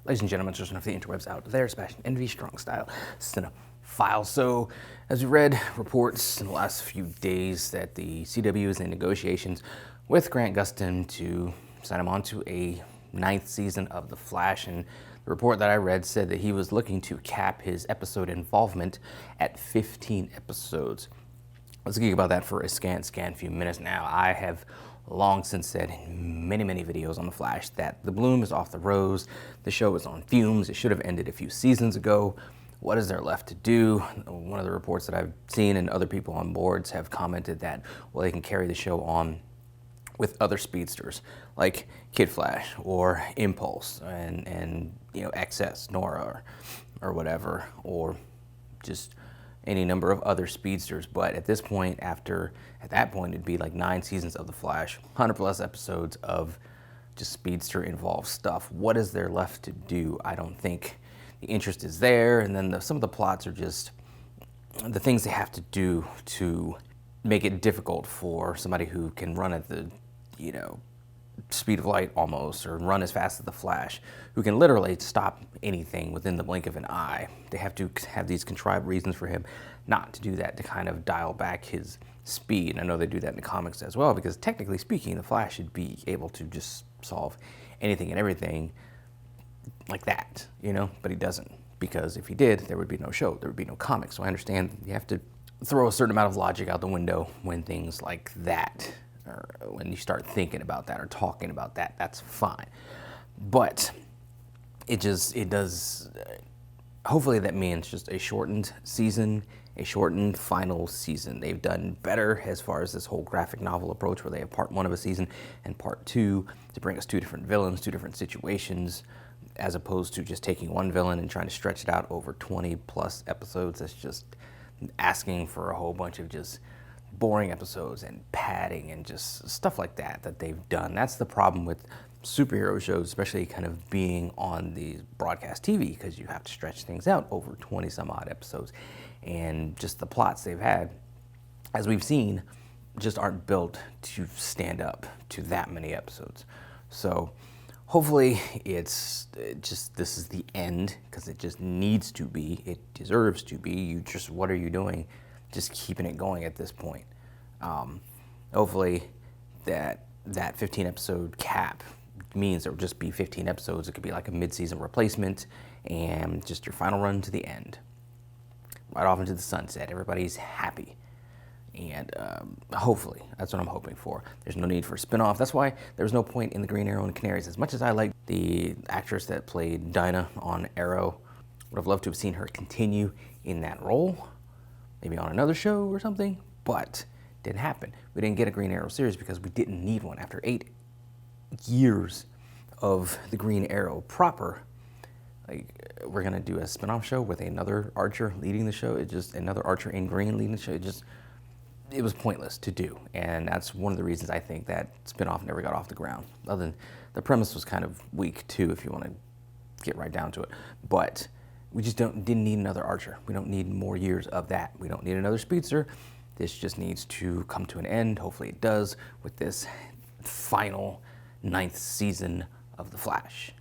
Ladies and gentlemen, just enough the interwebs out there, Sebastian Envy, Strong Style, Cinephile. So, as we read reports in the last few days that the CW is in negotiations with Grant Gustin to sign him on to a 9th season of The Flash, and the report that I read said that he was looking to cap his episode involvement at 15 episodes. Let's geek about that for a scan few minutes now. I have long since said in many videos on The Flash that the bloom is off the rose, the show is on fumes, it should have ended a few seasons ago. What is there left to do? One of the reports that I've seen and other people on boards have commented that, well, they can carry the show on with other speedsters like Kid Flash or Impulse and you know, XS, Nora or whatever, or just any number of other speedsters. But at this point, at that point, it'd be like 9 seasons of The Flash, 100+ episodes of just speedster involved stuff. What is there left to do? I don't think the interest is there. And then some of the plots are just the things they have to do to make it difficult for somebody who can run at the, you know, speed of light almost, or run as fast as the Flash, who can literally stop anything within the blink of an eye. They have to have these contrived reasons for him not to do that, to kind of dial back his speed. And I know they do that in the comics as well, because technically speaking, the Flash should be able to just solve anything and everything like that, you know, but he doesn't, because if he did, there would be no show, there would be no comics. So I understand you have to throw a certain amount of logic out the window when things like that, or when you start thinking about that or talking about that, that's fine. But it does, hopefully that means just a shortened season, a shortened final season. They've done better as far as this whole graphic novel approach, where they have part 1 of a season and part 2 to bring us 2 different villains, 2 different situations, as opposed to just taking one villain and trying to stretch it out over 20+ episodes. That's just asking for a whole bunch of just boring episodes and padding and just stuff like that they've done. That's the problem with superhero shows, especially kind of being on the broadcast TV, because you have to stretch things out over 20 some odd episodes. And just the plots they've had, as we've seen, just aren't built to stand up to that many episodes. So hopefully this is the end, because it just needs to be, it deserves to be. What are you doing? Just keeping it going at this point. Hopefully that 15 episode cap means there will just be 15 episodes. It could be like a mid-season replacement and just your final run to the end. Right off into the sunset. Everybody's happy. And hopefully, that's what I'm hoping for. There's no need for a spinoff. That's why there's no point in the Green Arrow and Canaries. As much as I like the actress that played Dinah on Arrow, would have loved to have seen her continue in that role, maybe on another show or something, but didn't happen. We didn't get a Green Arrow series because we didn't need one. After 8 years of the Green Arrow proper, like, we're gonna do a spinoff show with another Archer leading the show. Another Archer in green leading the show. It was pointless to do, and that's one of the reasons I think that spinoff never got off the ground. Other than the premise was kind of weak too, if you want to get right down to it. But we just didn't need another Archer. We don't need more years of that. We don't need another speedster. This just needs to come to an end. Hopefully it does, with this final 9th season of The Flash.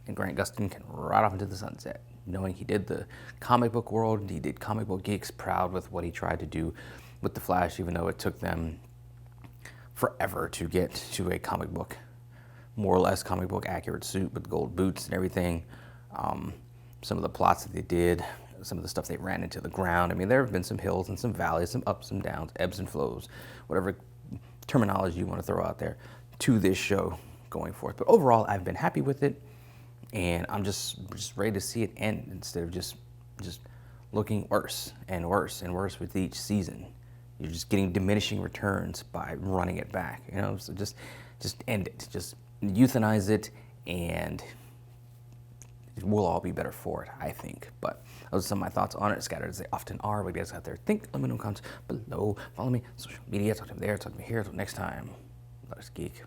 And Grant Gustin can ride off into the sunset, knowing he did the comic book world, he did comic book geeks proud with what he tried to do with The Flash, even though it took them forever to get to a comic book, more or less comic book accurate suit with gold boots and everything. Some of the plots that they did, some of the stuff they ran into the ground. I mean, there have been some hills and some valleys, some ups and downs, ebbs and flows, whatever terminology you want to throw out there to this show going forth. But overall, I've been happy with it, and I'm just ready to see it end instead of just looking worse and worse and worse with each season. You're just getting diminishing returns by running it back, you know? So just end it. Just euthanize it, and we'll all be better for it, I think. But those are some of my thoughts on it, scattered as they often are. What you guys out there think? Let me know in the comments below. Follow me on social media. Talk to me there. Talk to me here. Until next time, let us geek.